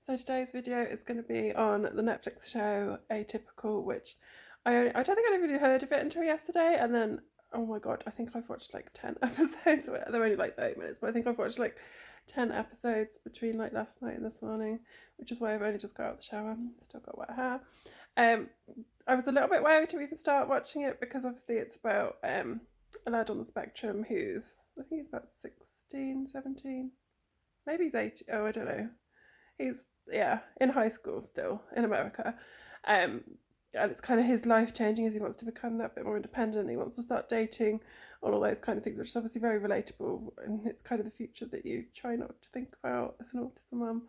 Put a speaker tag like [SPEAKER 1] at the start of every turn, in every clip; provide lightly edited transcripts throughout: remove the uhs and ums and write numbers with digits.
[SPEAKER 1] So today's video is going to be on the Netflix show Atypical, which I don't think I'd really heard of it until yesterday, and then oh my god, I think I've watched like 10 episodes. They're only like 30 minutes, but I think I've watched like 10 episodes between like last night and this morning, which is why I've only just got out of the shower. Still got wet hair. I was a little bit wary to even start watching it because obviously it's about a lad on the spectrum who's, I think he's about 16, 17, maybe he's 18. Oh, I don't know. He's, yeah, in high school still in America. And it's kind of his life changing as he wants to become that bit more independent. He wants to start dating, all of those kind of things, which is obviously very relatable. And it's kind of the future that you try not to think about as an autism mum.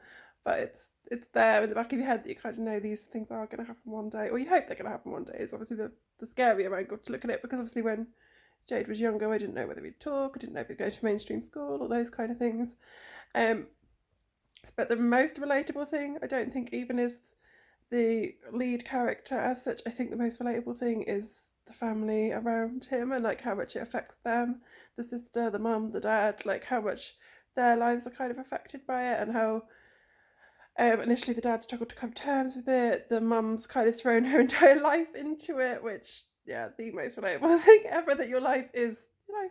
[SPEAKER 1] But it's there in the back of your head that you kind of know these things are going to happen one day, or you hope they're going to happen one day. Is obviously the scarier angle to look at it, because obviously when Jade was younger, I didn't know whether he'd talk, I didn't know if he'd go to mainstream school, all those kind of things. But the most relatable thing, I don't think even is the lead character as such. I think the most relatable thing is the family around him and like how much it affects them, the sister, the mum, the dad, like how much their lives are kind of affected by it, and how initially the dad struggled to come to terms with it. The mum's kind of thrown her entire life into it, which, yeah, the most relatable thing ever, that your life is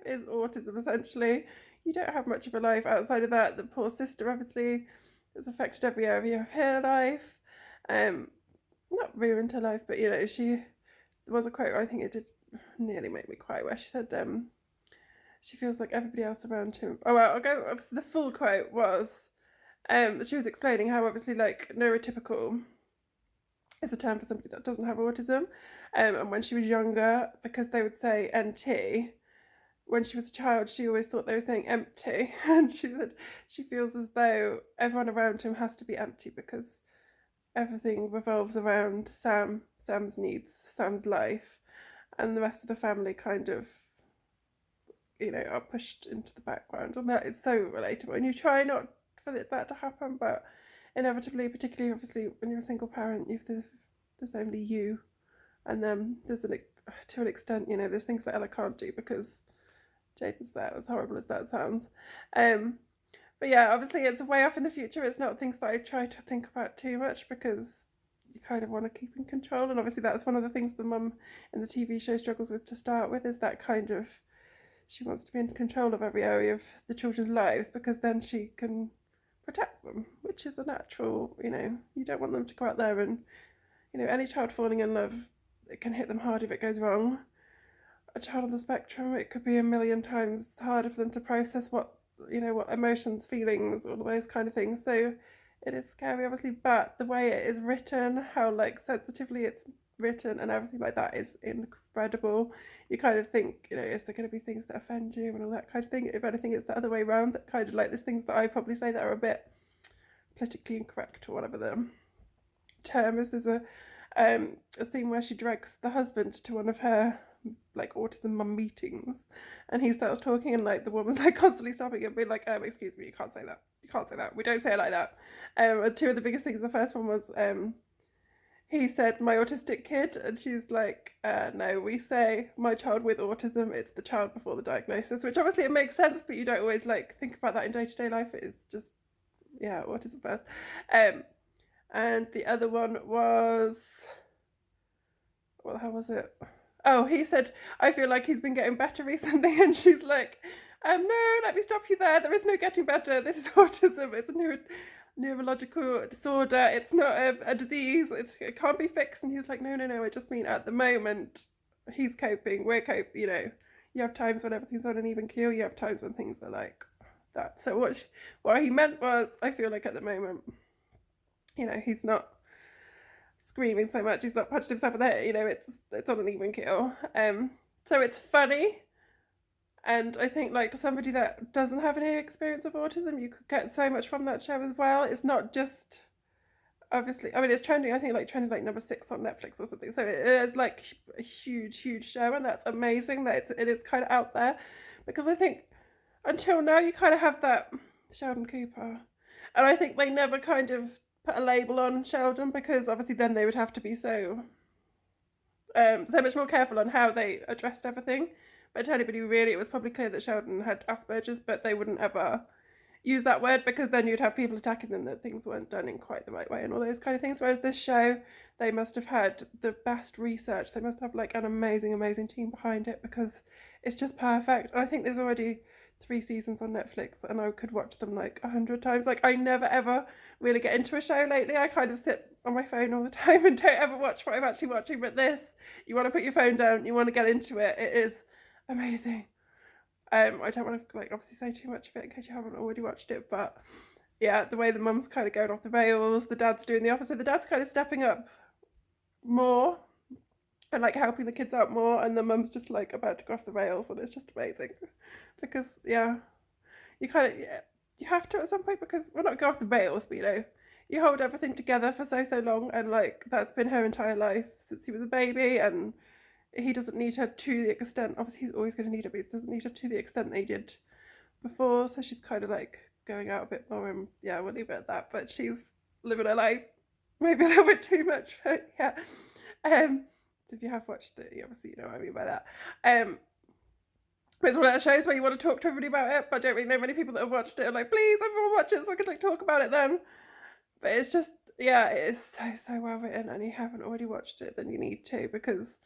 [SPEAKER 1] autism essentially. You don't have much of a life outside of that. The poor sister obviously has affected every area of her life. Not ruined her life, but you know, there was a quote, I think it did nearly make me cry, where she said she feels like everybody else around him. Oh well, I'll go. The full quote was she was explaining how obviously like neurotypical is a term for somebody that doesn't have autism, and when she was younger, because they would say NT, when she was a child, she always thought they were saying empty. And she said she feels as though everyone around him has to be empty because everything revolves around Sam's needs, Sam's life, and the rest of the family kind of, you know, are pushed into the background. And that is so relatable. And you try not for that to happen, but inevitably, particularly obviously when you're a single parent, there's only you, and then to an extent, you know, there's things that Ella can't do because Jaden's there, as horrible as that sounds. But yeah, obviously it's way off in the future. It's not things that I try to think about too much because you kind of want to keep in control. And obviously that's one of the things the mum in the TV show struggles with to start with, is that kind of, she wants to be in control of every area of the children's lives because then she can protect them, which is a natural, you know, you don't want them to go out there and, you know, any child falling in love, it can hit them hard if it goes wrong. A child on the spectrum, it could be a million times harder for them to process what emotions, feelings, all those kind of things. So it is scary, obviously, but the way it is written, how like sensitively it's written and everything like that is incredible. You kind of think, you know, is there going to be things that offend you and all that kind of thing? If anything, it's the other way around, that kind of like there's things that I probably say that are a bit politically incorrect or whatever the term is. There's a scene where she drags the husband to one of her like autism mum meetings, and he starts talking, and like the woman's like constantly stopping and being like, excuse me, you can't say that, we don't say it like that. Two of the biggest things, the first one was he said my autistic kid, and she's like, no, we say my child with autism, it's the child before the diagnosis, which obviously it makes sense, but you don't always like think about that in day-to-day life. It is just, yeah, autism first. And the other one was, what the hell was it? Oh, he said, I feel like he's been getting better recently. And she's like, no, let me stop you there. There is no getting better. This is autism. It's a neurological disorder. It's not a disease. It can't be fixed. And he's like, no, I just mean at the moment he's coping. We're coping. You know, you have times when everything's on an even keel. You have times when things are like that. So what he meant was, I feel like at the moment, you know, he's not screaming so much, he's not punched himself in the head, you know, it's on an even keel. So it's funny, and I think like to somebody that doesn't have any experience of autism, you could get so much from that show as well. It's not just, obviously, I mean, it's trending, I think like trending like number 6 on Netflix or something, so it is like a huge show, and that's amazing that it is kind of out there, because I think until now you kind of have that Sheldon Cooper, and I think they never kind of put a label on Sheldon, because obviously then they would have to be so much more careful on how they addressed everybody. But to anybody really, it was probably clear that Sheldon had Asperger's, but they wouldn't ever use that word, because then you'd have people attacking them that things weren't done in quite the right way and all those kind of things. Whereas this show, they must have had the best research. They must have like an amazing team behind it, because it's just perfect. And I think there's already 3 seasons on Netflix, and I could watch them like 100 times. Like, I never ever really get into a show lately. I kind of sit on my phone all the time and don't ever watch what I'm actually watching. But this, you want to put your phone down, you want to get into it. It is amazing. I don't want to like obviously say too much of it in case you haven't already watched it, but yeah, the way the mum's kind of going off the rails, the dad's doing the opposite. The dad's kind of stepping up more and like helping the kids out more, and the mum's just like about to go off the rails, and it's just amazing. Because yeah, you kind of, yeah, you have to at some point, because we're not go off the rails, but you hold everything together for so long, and like that's been her entire life since he was a baby, and he doesn't need her to the extent, obviously he's always going to need her, but he doesn't need her to the extent that he did before. So she's kind of like going out a bit more, and yeah, we'll leave it at that. But she's living her life maybe a little bit too much, but yeah. So if you have watched it, you obviously know what I mean by that. But it's one of those shows where you want to talk to everybody about it, but I don't really know many people that have watched it. I'm like, please, everyone watch it so I can like talk about it then. But it's just, yeah, it is so well written, and you haven't already watched it, then you need to, because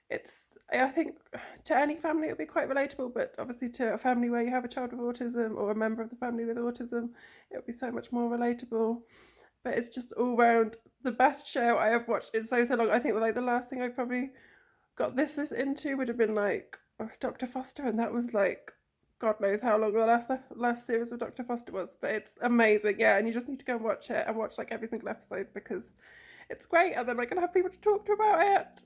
[SPEAKER 1] it's, I think to any family it would be quite relatable, but obviously to a family where you have a child with autism or a member of the family with autism, it would be so much more relatable. But it's just all round the best show I have watched in so long. I think like the last thing I probably got this into would have been like Dr. Foster, and that was like God knows how long the last series of Dr. Foster was. But it's amazing, yeah, and you just need to go and watch it, and watch like every single episode, because it's great, and then we're gonna have people to talk to about it.